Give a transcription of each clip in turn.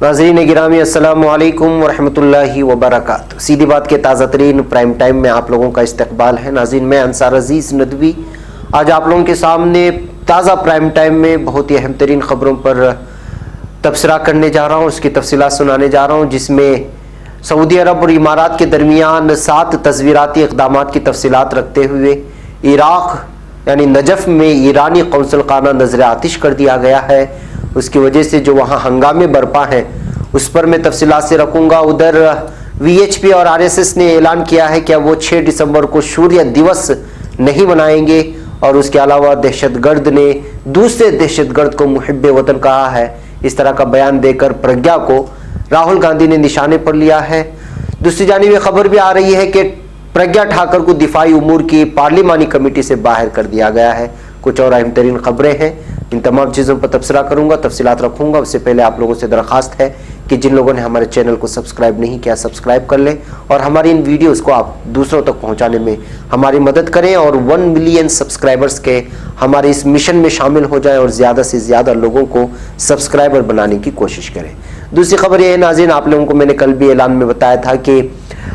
नाज़रीन गिरामी अस्सलाम वालेकुम वरहमतुल्लाहि वबरकातुहू। सीधी बात के ताज़ा तरीन प्राइम टाइम में आप लोगों का इस्तकबाल है। नाज़रीन मैं अंसार अजीज़ नदवी आज आप लोगों के सामने ताज़ा प्राइम टाइम में बहुत ही अहम तरीन ख़बरों पर तबसरा करने जा रहा हूँ, उसकी तफसीलात सुनाने जा रहा हूँ, जिसमें सऊदी अरब और इमारात के दरमियान 7 तज़वीराती इक़दामात की तफसीलात रखते हुए इराक़ यानी नजफ़ में ईरानी कौंसल खाना नज़र आतिश कर दिया गया है। उसकी वजह से जो वहाँ हंगामे बरपा हैं उस पर मैं तफसीलात से रखूँगा। उधर VHP और RSS ने ऐलान किया है कि वो 6 दिसंबर को शूर्य दिवस नहीं मनाएंगे और उसके अलावा दहशतगर्द ने दूसरे दहशतगर्द को मुहिब्बे वतन कहा है। इस तरह का बयान देकर प्रज्ञा को राहुल गांधी ने निशाने पर लिया है। दूसरी जानिब ये खबर भी आ रही है कि प्रज्ञा ठाकुर को दिफाई उमूर की पार्लिमानी कमेटी से बाहर कर दिया गया है। कुछ और अहम तरीन खबरें हैं, इन तमाम चीज़ों पर तबसरा करूंगा, तफसीलात रखूंगा। उससे पहले आप लोगों से दरख्वास्त है कि जिन लोगों ने हमारे चैनल को सब्सक्राइब नहीं किया सब्सक्राइब कर लें और हमारी इन वीडियोस को आप दूसरों तक पहुंचाने में हमारी मदद करें और 1 मिलियन सब्सक्राइबर्स के हमारे इस मिशन में शामिल हो जाएं और ज़्यादा से ज़्यादा लोगों को सब्सक्राइबर बनाने की कोशिश करें। दूसरी खबर यह है नाज़रीन, आप लोगों को मैंने कल भी ऐलान में बताया था कि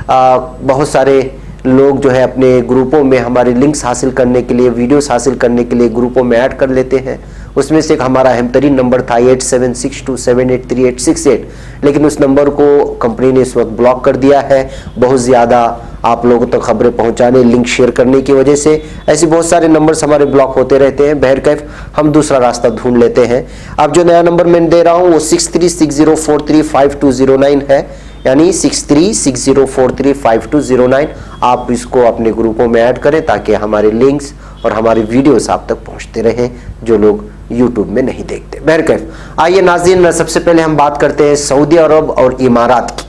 बहुत सारे लोग जो है अपने ग्रुपों में हमारे लिंक्स हासिल करने के लिए, वीडियोस हासिल करने के लिए ग्रुपों में ऐड कर लेते हैं। उसमें से एक हमारा अहम तरीन नंबर था 8762783868, लेकिन उस नंबर को कंपनी ने इस वक्त ब्लॉक कर दिया है। बहुत ज़्यादा आप लोगों तक खबरें पहुंचाने, लिंक शेयर करने की वजह से ऐसे बहुत सारे नंबर्स हमारे ब्लॉक होते रहते हैं। बहरकैफ हम दूसरा रास्ता ढूंढ लेते हैं। अब जो नया नंबर मैं दे रहा हूँ वो 6360435209 है, यानी 6360435209। आप इसको अपने ग्रुपों में ऐड करें ताकि हमारे लिंक्स और हमारी वीडियोस आप तक पहुंचते रहें जो लोग यूट्यूब में नहीं देखते। बहरकैफ आइए नाज़रीन, सबसे पहले हम बात करते हैं सऊदी अरब और इमारात की।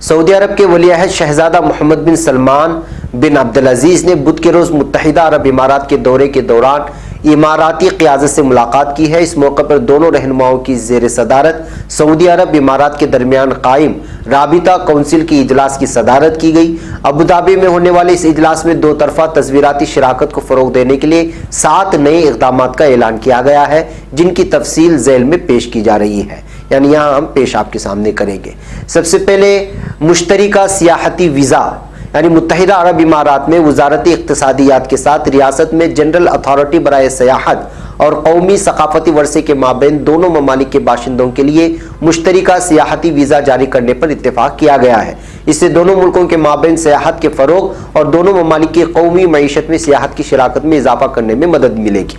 सऊदी अरब के वलीअहद शहजादा मोहम्मद बिन सलमान बिन अब्दुल अजीज़ ने बुध के रोज़ मुत्तहिदा अरब इमारात के दौरे के दौरान इमाराती क़यादत से मुलाकात की है। इस मौके पर दोनों रहनुमाओं की ज़ेर सदारत सऊदी अरब इमारात के दरमियान कायम राबिता कौंसिल की इजलास की सदारत की गई। अबू धाबी में होने वाले इस इजलास में दो तरफा तज़वीराती शराकत को फ़रोग़ देने के लिए 7 नए इक़दामात का ऐलान किया गया है, जिनकी तफसील ज़ैल में पेश की जा रही है, यानी यहाँ हम पेश आपके सामने करेंगे। सबसे पहले मुश्तरिका सियाहती वीज़ा, यानी मुत्तहिदा अरब इमारात में वज़ारती इक़्तिसादियात के साथ रियासत में जनरल अथॉरिटी बराए सयाहत और कौमी सकाफती वर्से के माबैन दोनों ममालिक के बाशिंदों के लिए मुश्तरिका सियाहती वीज़ा जारी करने पर इत्तेफाक किया गया है। इससे दोनों मुल्कों के माबैन सियाहत के फ़रोग़ और दोनों ममालिक की कौमी मईशत में सियाहत की शराकत में इजाफा करने में मदद मिलेगी।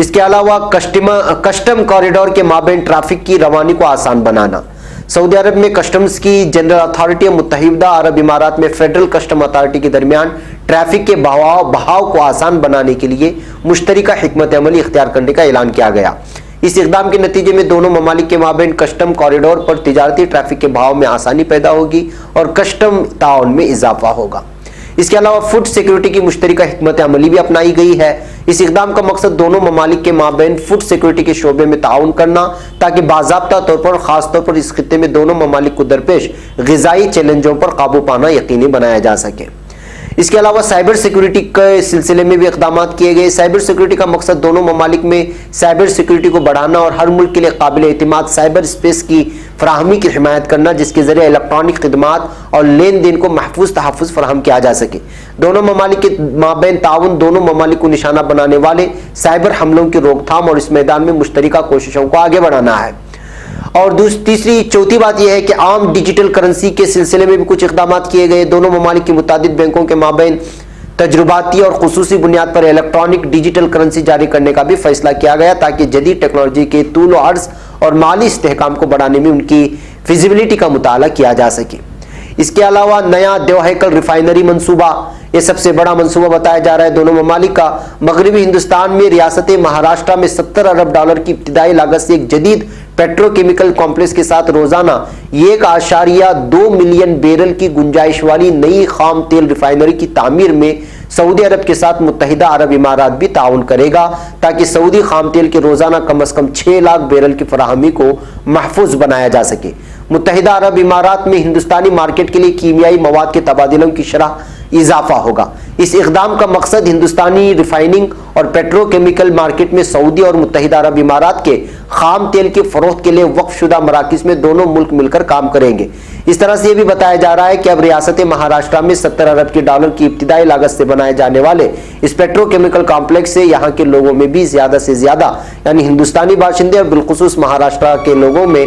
इसके अलावा कस्टम कॉरिडोर के माबैन ट्रैफिक की रवानी को आसान बनाना। सऊदी अरब में कस्टम्स की जनरल अथॉरिटी और मुत्तहिदा अरब इमारात में फेडरल कस्टम अथॉरिटी के दरमियान ट्रैफिक के बहाव को आसान बनाने के लिए मुश्तरिका हिकमत अमली इख्तियार करने का ऐलान किया गया। इस इक़दाम के नतीजे में दोनों ममालिक के माबैन कस्टम कॉरिडोर पर तिजारती ट्रैफिक के बहाव में आसानी पैदा होगी और कस्टम ताउन में इजाफा होगा। इसके अलावा फूड सिक्योरिटी की मुश्तरिका हिकमत अमली भी अपनाई गई है। इस इक़दाम का मकसद दोनों ममालिक के माबैन फूड सिक्योरिटी के शोबे में ताउन करना, ताकि बाज़ाब्ता तौर पर ख़ास तौर पर इस खित्ते में दोनों ममालिक को दरपेश ग़िज़ाई चैलेंजों पर काबू पाना यकीनी बनाया जा सके। इसके अलावा साइबर सिक्योरिटी के सिलसिले में भी इक़दामात किए गए। साइबर सिक्योरिटी का मकसद दोनों ममालिक में साइबर सिक्योरिटी को बढ़ाना और हर मुल्क के लिए काबिल एतमाद साइबर स्पेस की फराहमी की हिमायत करना, जिसके ज़रिए इलेक्ट्रॉनिक खिदमात और लेन देन को महफूज तहफ़्फ़ुज़ फराहम किया जा सके। दोनों ममालिक के माबैन ताउन दोनों ममालिक को निशाना बनाने वाले साइबर हमलों की रोकथाम और इस मैदान में मुश्तरिका कोशिशों को आगे बढ़ाना है। और तीसरी चौथी बात यह है कि आम डिजिटल करेंसी के सिलसिले में भी कुछ इक़दामात किए गए। दोनों ममालिक की मुतादिद बैंकों के माबैन तजुर्बाती और खुसूसी बुनियाद पर इलेक्ट्रॉनिक डिजिटल करेंसी जारी करने का भी फैसला किया गया, ताकि जदीद टेक्नोलॉजी के तूल और अर्ज़ और माली इस्तेहकाम को बढ़ाने में उनकी फिजिबिलिटी का मुताला किया जा सके। इसके अलावा नया देवहैकल रिफाइनरी मंसूबा, ये सबसे बड़ा मंसूबा बताया जा रहा है दोनों ममालिक का। मगरबी हिंदुस्तान में रियासत महाराष्ट्र में 70 अरब डॉलर की इब्तिदाई लागत से एक जदीद पेट्रोकेमिकल कॉम्प्लेक्स के साथ रोजाना 1.2 मिलियन बैरल की गुंजाइश वाली नई खाम तेल रिफाइनरी की तामीर में सऊदी अरब के साथ मुत्तहिदा अरब इमारात भी ताउन करेगा, ताकि सऊदी खाम तेल के रोजाना कम अज कम 6 लाख बैरल की फराहमी को महफूज बनाया जा सके। मुत्तहिदा अरब इमारात में हिंदुस्तानी मार्केट के लिए कीमियाई मवाद के तबादलों की शरह इजाफा होगा। इस इक़दाम का मकसद हिंदुस्तानी रिफाइनिंग और पेट्रोकेमिकल मार्केट में सऊदी और मुत्तहिदा अरब इमारात के خام تیل کی فروخت کے لیے وقف شدہ مراکز میں دونوں ملک مل کر کام کریں گے۔ اس طرح سے یہ بھی بتایا جا رہا ہے کہ اب ریاست مہاراشٹر میں 70 ارب کی ڈالر کی ابتدائی لاگت سے بنائے جانے والے اس پیٹرو کیمیکل کمپلیکس سے یہاں کے لوگوں میں بھی زیادہ سے زیادہ یعنی ہندوستانی باشندے اور بالخصوص مہاراشٹر کے لوگوں میں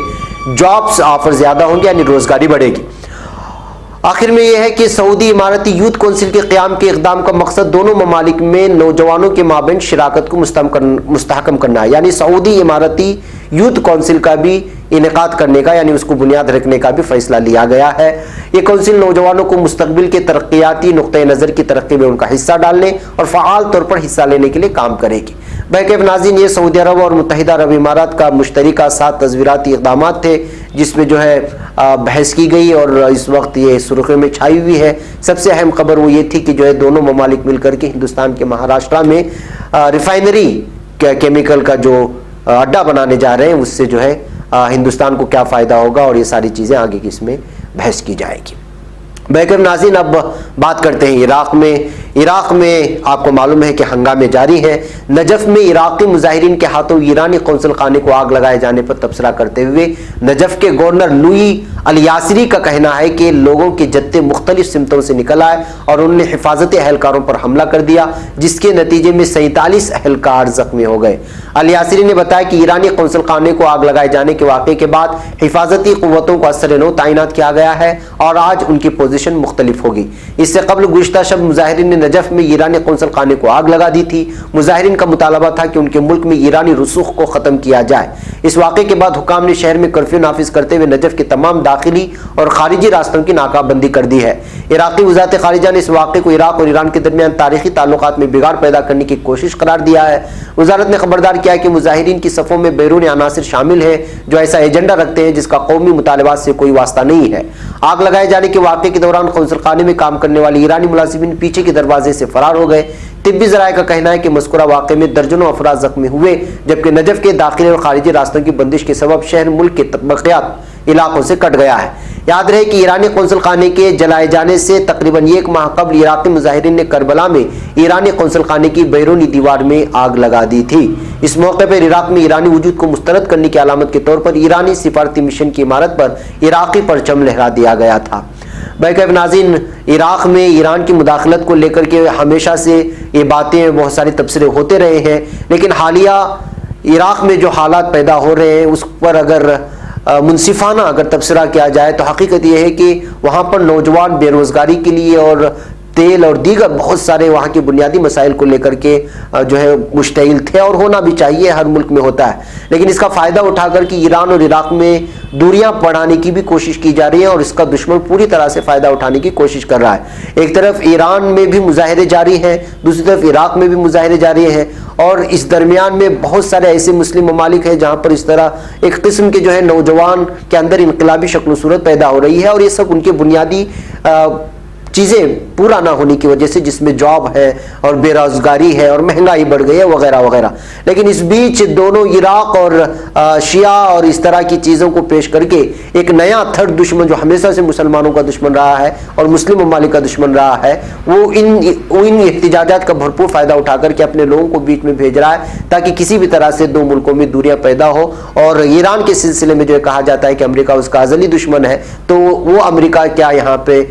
جابز آفر زیادہ ہوں گے، یعنی روزگاری بڑھے گی۔ آخر میں یہ ہے کہ سعودی اماراتی یوتھ کونسل کے قیام کے اقدام کا مقصد دونوں ممالک میں نوجوانوں کے مابین شراکت کو مستحکم کرنا ہے، یعنی سعودی اماراتی یوتھ کونسل کا بھی انعقاد کرنے کا یعنی اس کو بنیاد رکھنے کا بھی فیصلہ لیا گیا ہے۔ یہ کونسل نوجوانوں کو مستقبل کے ترقیاتی نقطۂ نظر کی ترقی میں ان کا حصہ ڈالنے اور فعال طور پر حصہ لینے کے لیے کام کرے گی۔ بہرکیف ناظرین، یہ سعودی عرب اور متحدہ عرب امارات کا مشترکہ 7 تصویراتی اقدامات تھے جس میں جو ہے بحث کی گئی اور اس وقت یہ سرخیوں میں چھائی ہوئی ہے۔ سب سے اہم خبر وہ یہ تھی کہ جو ہے دونوں ممالک مل کر کے ہندوستان کے مہاراشٹر میں ریفائنری کیمیکل کا جو اڈا بنانے جا رہے ہیں اس سے جو ہے ہندوستان کو کیا فائدہ ہوگا اور یہ ساری چیزیں آگے کی اس میں بحث کی جائے گی۔ بہرکیف ناظرین، اب بات کرتے ہیں عراق میں آپ کو معلوم ہے کہ ہنگامے جاری ہیں۔ نجف میں عراقی مظاہرین کے ہاتھوں ایرانی قونصل خانے کو آگ لگائے جانے پر تبصرہ کرتے ہوئے نجف کے گورنر لوئی الیاسری کا کہنا ہے کہ لوگوں کے جتھے مختلف سمتوں سے نکل آئے اور انہوں نے حفاظتی اہلکاروں پر حملہ کر دیا جس کے نتیجے میں 47 اہلکار زخمی ہو گئے۔ الیاسری نے بتایا کہ ایرانی قونصل خانے کو آگ لگائے جانے کے واقعے کے بعد حفاظتی قوتوں کو اثر نو تعینات کیا گیا ہے اور آج ان کی پوزیشن مختلف ہوگی۔ اس سے قبل گزشتہ شب مظاہرین نے نجف میں ایرانی قونصل خانے کو آگ لگا دی تھی۔ مظاہرین کا مطالبہ تھا کہ ان کے ملک میں ایرانی رسوخ کو ختم کیا جائے۔ اس واقعے کے بعد حکام نے شہر میں کرفیو نافذ کرتے ہوئے نجف کے تمام داخلی اور خارجی راستوں کی ناکہ بندی کر دی ہے۔ عراقی وزارت خارجہ نے اس واقعے کو عراق اور ایران کے درمیان تاریخی تعلقات میں بگاڑ پیدا کرنے کی کوشش قرار دیا ہے۔ وزارت نے خبردار کیا کہ مظاہرین کی صفوں میں بیرونی عناصر شامل ہیں جو ایسا ایجنڈا رکھتے ہیں جس کا قومی مطالبات سے کوئی واسطہ نہیں ہے۔ آگ لگائے جانے کے واقعے کے دوران قونصل خانے میں کام کرنے والے ایرانی ملازمین پیچھے کے دروازے سے فرار ہو گئے۔ طبی ذرائع کا کہنا ہے کہ مذکورہ واقعے میں درجنوں افراد زخمی ہوئے جبکہ نجف کے داخلی اور خارجی راستوں کی بندش کے سبب شہر ملک کے بقیات علاقوں سے کٹ گیا ہے۔ یاد رہے کہ ایرانی قونصل خانے کے جلائے جانے سے تقریباً 1 ماہ قبل عراقی مظاہرین نے کربلا میں ایرانی قونصل خانے کی بیرونی دیوار میں آگ لگا دی تھی۔ اس موقع پر عراق میں ایرانی وجود کو مسترد کرنے کی علامت کے طور پر ایرانی سفارتی مشن کی عمارت پر عراقی پرچم لہرا دیا گیا تھا۔ بہرکیف ناظرین، عراق میں ایران کی مداخلت کو لے کر کے ہمیشہ سے یہ باتیں بہت سارے تبصرے ہوتے رہے ہیں، لیکن حالیہ عراق میں جو حالات پیدا ہو رہے ہیں اس پر اگر منصفانہ اگر تبصرہ کیا جائے تو حقیقت یہ ہے کہ وہاں پر نوجوان بے روزگاری کے لیے اور تیل اور دیگر بہت سارے وہاں کے بنیادی مسائل کو لے کر کے جو ہے مشتعل تھے اور ہونا بھی چاہیے، ہر ملک میں ہوتا ہے، لیکن اس کا فائدہ اٹھا کر کے ایران اور عراق میں دوریاں بڑھانے کی بھی کوشش کی جا رہی ہے اور اس کا دشمن پوری طرح سے فائدہ اٹھانے کی کوشش کر رہا ہے۔ ایک طرف ایران میں بھی مظاہرے جاری ہیں، دوسری طرف عراق میں بھی مظاہرے جاری ہیں اور اس درمیان میں بہت سارے ایسے مسلم ممالک ہیں جہاں پر اس طرح ایک قسم کے جو ہے نوجوان کے اندر انقلابی شکل و صورت پیدا ہو رہی ہے اور یہ سب ان کے بنیادی چیزیں پورا نہ ہونے کی وجہ سے، جس میں جاب ہے اور بے روزگاری ہے اور مہنگائی بڑھ گئی ہے وغیرہ وغیرہ۔ لیکن اس بیچ دونوں عراق اور شیعہ اور اس طرح کی چیزوں کو پیش کر کے ایک نیا تھرڈ دشمن جو ہمیشہ سے مسلمانوں کا دشمن رہا ہے اور مسلم ممالک کا دشمن رہا ہے، وہ ان احتجاجات کا بھرپور فائدہ اٹھا کر کے اپنے لوگوں کو بیچ میں بھیج رہا ہے تاکہ کسی بھی طرح سے دو ملکوں میں دوریاں پیدا ہو۔ اور ایران کے سلسلے میں جو کہا جاتا ہے کہ امریکہ اس کا ازلی دشمن ہے، تو وہ امریکہ کیا یہاں پہ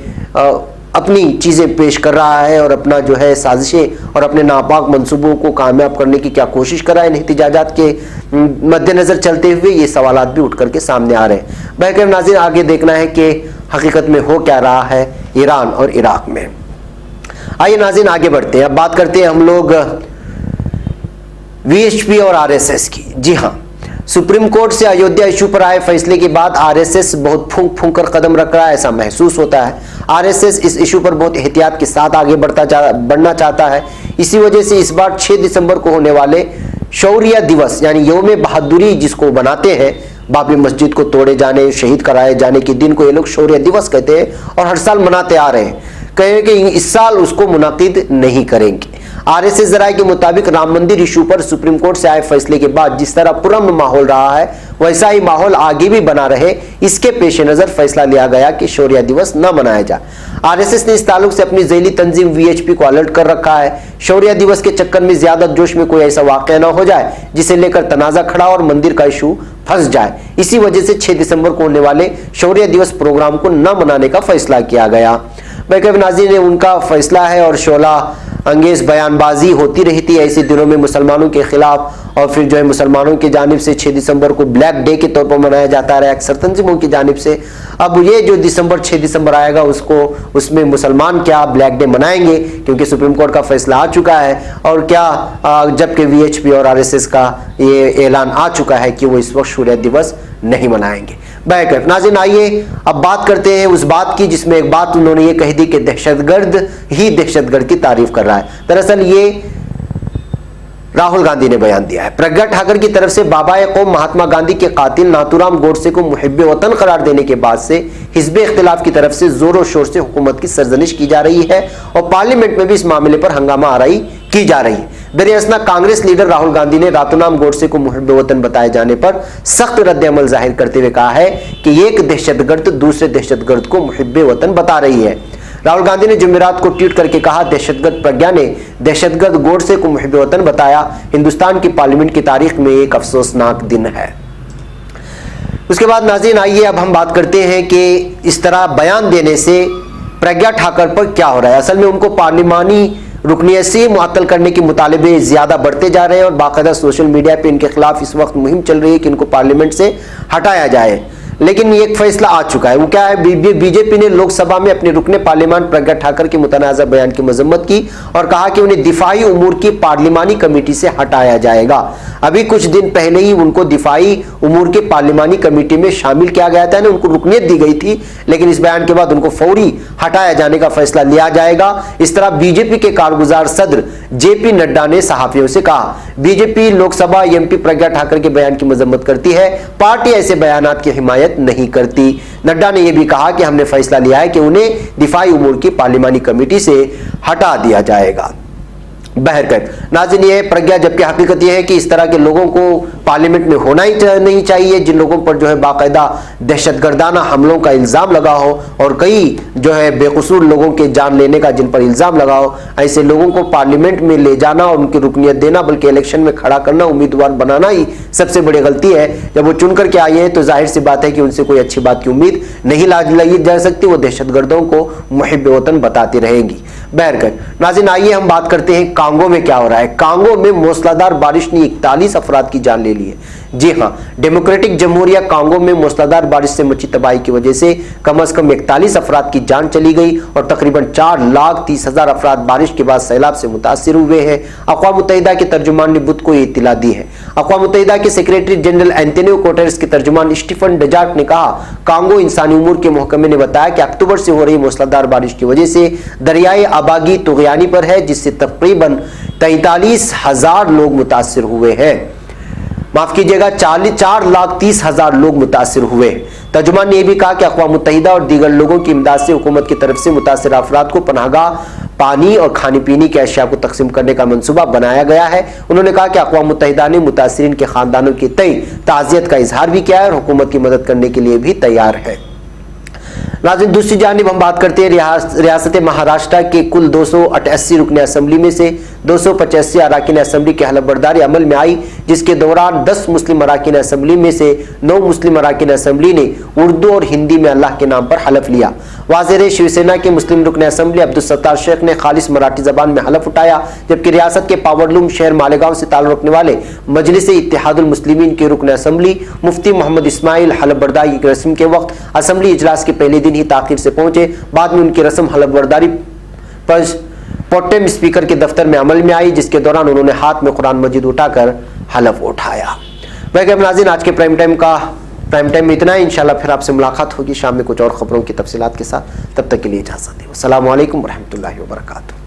اپنی چیزیں پیش کر رہا ہے اور اپنا جو ہے سازشیں اور اپنے ناپاک منصوبوں کو کامیاب کرنے کی کیا کوشش کر رہا ہے، ان احتجاجات کے مد نظر چلتے ہوئے یہ سوالات بھی اٹھ کر کے سامنے آ رہے ہیں۔ بہرکیف ناظرین، آگے دیکھنا ہے کہ حقیقت میں ہو کیا رہا ہے ایران اور عراق میں۔ آئیے ناظرین آگے بڑھتے ہیں، اب بات کرتے ہیں ہم لوگ وی ایچ پی اور آر ایس ایس کی۔ جی ہاں، سپریم کورٹ سے ایودھیا ایشو پر آئے فیصلے کے بعد آر ایس ایس بہت پھونک پھونک کر قدم رکھ رہا ہے، ایسا محسوس ہوتا ہے۔ آر ایس ایس اس ایشو پر بہت احتیاط کے ساتھ آگے بڑھنا چاہتا ہے، اسی وجہ سے اس بار 6 دسمبر کو ہونے والے شوریہ دیوس یعنی یوم بہادری جس کو بناتے ہیں، بابری مسجد کو توڑے جانے، شہید کرائے جانے کے دن کو یہ لوگ شوریہ دیوس کہتے ہیں اور ہر سال مناتے آ رہے ہیں۔ कहे कि इस साल उसको मुनाकिद नहीं करेंगे। आरएसएस ज़राए के मुताबिक राम मंदिर इशू पर सुप्रीम कोर्ट से आए फैसले के बाद जिस तरह पुरअमन माहौल रहा है वैसा ही माहौल आगे भी बना रहे, इसके पेश नजर फैसला लिया गया कि शौर्य दिवस न मनाया जाए। आरएसएस ने इस ताल्लुक से अपनी ज़ैली तंजीम वीएचपी को अलर्ट कर रखा है। शौर्य दिवस के चक्कर में ज्यादा जोश में कोई ऐसा वाकया न हो जाए जिसे लेकर तनाजा खड़ा और मंदिर का इशू फंस जाए। इसी वजह से 6 दिसंबर को होने वाले शौर्य दिवस प्रोग्राम को न मनाने का फैसला किया गया। बैकअप नाज़रीन ने उनका फैसला है और शोला अंगेज बयानबाजी होती रही थी ऐसे दिनों में मुसलमानों के खिलाफ, और फिर जो है मुसलमानों की जानिब से 6 दिसंबर को ब्लैक डे के तौर पर मनाया जाता रहा अक्सर तंजीमों की जानिब से। अब ये जो 6 दिसंबर आएगा उसमें मुसलमान क्या ब्लैक डे मनाएंगे, क्योंकि सुप्रीम कोर्ट का फैसला आ चुका है, और क्या जबकि वीएचपी और आरएसएस का ये ऐलान आ चुका है कि वो इस वक्त शौर्य दिवस नहीं मनाएंगे। बैकअप नाज़रीन, आइए अब बात करते हैं उस बात की जिसमें एक बात उन्होंने ये कह दी कि दहशतगर्द ही दहशतगर्द की तारीफ कर रहा है। दरअसल ये राहुल गांधी ने बयान दिया है। प्रज्ञा ठाकुर की तरफ से बाबाए कौम महात्मा गांधी के कातिल नाथूराम गोडसे को मुहिब्बे वतन करार देने के बाद से हिज़्बे इख्तिलाफ की तरफ से जोरों शोर से हुकूमत की सरजनिश की जा रही है और पार्लियामेंट में भी इस मामले पर हंगामा आराई की जा रही है। दरअसल कांग्रेस लीडर राहुल गांधी ने नाथूराम गोडसे को मुहिब्बे वतन बताए जाने पर सख्त रद्द अमल जाहिर करते हुए कहा है कि एक दहशतगर्द दूसरे दहशतगर्द को मुहिब्बे वतन बता रही है। राहुल गांधी ने जुमेरात को ट्वीट करके कहा, दहशतगर्द प्रज्ञा ने दहशतगर्द गोडसे को मुहिब्बे वतन बताया। हिंदुस्तान की पार्लियामेंट की तारीख में एक अफसोसनाक दिन है। उसके बाद नाज़रीन आइए अब हम बात करते हैं कि इस तरह बयान देने से प्रज्ञा ठाकुर पर क्या हो रहा है। असल में उनको पार्लिमानी रुकनियत से मुअत्तल करने के मुतालबे ज्यादा बढ़ते जा रहे हैं और बाकायदा सोशल मीडिया पे इनके खिलाफ इस वक्त मुहिम चल रही है कि इनको पार्लियामेंट से हटाया जाए। लेकिन एक फैसला आ चुका है, वो क्या है, बीजेपी ने लोकसभा में अपने रुकने पार्लियामान प्रज्ञा ठाकुर के मुतनाज़ा बयान की मजम्मत की और कहा कि उन्हें दिफाई उमूर की पार्लिमानी कमेटी से हटाया जाएगा। अभी कुछ दिन पहले ही उनको दिफाई उमूर के पार्लिमानी कमेटी में शामिल किया गया था, उनको रुकनियत दी गई थी, लेकिन इस बयान के बाद उनको फौरी हटाया जाने का फैसला लिया जाएगा। इस तरह बीजेपी के कारगुजार सदर जेपी नड्डा ने सहाफियों से कहा, बीजेपी लोकसभा एमपी प्रज्ञा ठाकुर के बयान की मजम्मत करती है, पार्टी ऐसे बयानात की हिमायत नहीं करती। नड्डा ने यह भी कहा कि हमने फैसला लिया है कि उन्हें दिफाई उमूर की पार्लिमानी कमेटी से हटा दिया जाएगा। बहरकत नाज़रीन, ये प्रज्ञा, जबकि हकीकत यह है कि इस तरह के लोगों को पार्लियामेंट में होना ही नहीं चाहिए जिन लोगों पर जो है बाकायदा दहशतगर्दाना हमलों का इल्ज़ाम लगा हो और कई जो है बेकसूर लोगों के जान लेने का जिन पर इल्ज़ाम लगा हो, ऐसे लोगों को पार्लियामेंट में ले जाना और उनकी रुकनियत देना बल्कि इलेक्शन में खड़ा करना, उम्मीदवार बनाना ही सबसे बड़ी गलती है। जब वो चुन करके आए हैं तो जाहिर सी बात है कि उनसे कोई अच्छी बात की उम्मीद नहीं लाई जा सकती, वो दहशतगर्दों को मुहिब्बे वतन बताती रहेंगी। बहरकत नाज़रीन, आइए हम बात करते हैं कांगो में क्या हो रहा है। कांगो में मूसलाधार बारिश ने 41 अफराद की जान ले ली है। जी हां, डेमोक्रेटिक जमहूरिया कांगो में मूसलाधार बारिश से मची तबाही की वजह से कम से कम 41 अफराद की जान चली गई और तकरीबन 4,30,000 अफराद बारिश के बाद सैलाब से मुतासिर हुए हैं। अक़वाम मुत्तहिदा के तर्जुमान ने बुध को ये इत्तला दी है। अक़वाम मुत्तहिदा के सेक्रेटरी जनरल एंटोनियो गुटेरेस के तर्जुमान स्टीफन डुजार्ट ने कहा, कांगो इंसानी उमूर के महकमे ने बताया कि अक्टूबर से हो रही मूसलाधार बारिश की वजह से दरियाए अबागी तुग़यानी पर है, जिससे तकरीबन 43,000 लोग मुतासिर हुए हैं। माफ कीजिएगा, 4,30,000 लोग मुतासिर हुए। तर्जुमान ने यह भी कहा कि अक़वाम मुत्तहिदा और दीगर लोगों की इमदाद से हुकूमत की तरफ से मुतासिर अफराद को पनाहगाह, पानी और खाने पीने की अशिया को तकसीम करने का मंसूबा बनाया गया है। उन्होंने कहा कि अक़वाम मुत्तहिदा ने मुतासिरीन के खानदानों के तय ताज़ियत का इजहार भी किया है और हुकूमत की मदद करने के लिए भी तैयार है। नाज़रीन, दूसरी जानिब हम बात करते हैं रियासत महाराष्ट्र के कुल 288 रुकने असम्बली में से 285 अराकीन असम्बली की हलफ बर्दारी अमल में आई, जिसके दौरान 10 मुस्लिम अराकीन असम्बली में से 9 मुस्लिम अराकीन असम्बली ने उर्दू और हिंदी में अल्लाह के नाम पर हलफ लिया। वाज़िर शिवसेना के मुस्लिम रुकने असम्बली अब्दुल सत्तार शेख ने खालिस मराठी जबान में हलफ उठाया, जबकि रियासत के पावरलूम शहर मालेगांव से ताल्लुक़ रखने वाले मजलिस इत्तेहादुल मुस्लिमीन के रुकने असम्बली मुफ्ती मोहम्मद इस्माइल हलफ बर्दारी की रस्म के वक्त असम्बली इजलास के पहले दिन ही ताख़ीर से पहुंचे। बाद में उनकी रस्म हलफ बर्दारी पर पोटेम स्पीकर के दफ्तर में अमल में आई, जिसके दौरान उन्होंने हाथ में कुरान मजीद उठाकर हलफ उठाया। वैसे नाज़रीन, आज के प्राइम टाइम में इतना है। इंशाल्लाह फिर आपसे मुलाकात होगी शाम में कुछ और खबरों की तफसीलात के साथ। तब तक के लिए इजाज़त दें। अस्सलामु अलैकुम व रहमतुल्लाहि व बरकातुहू।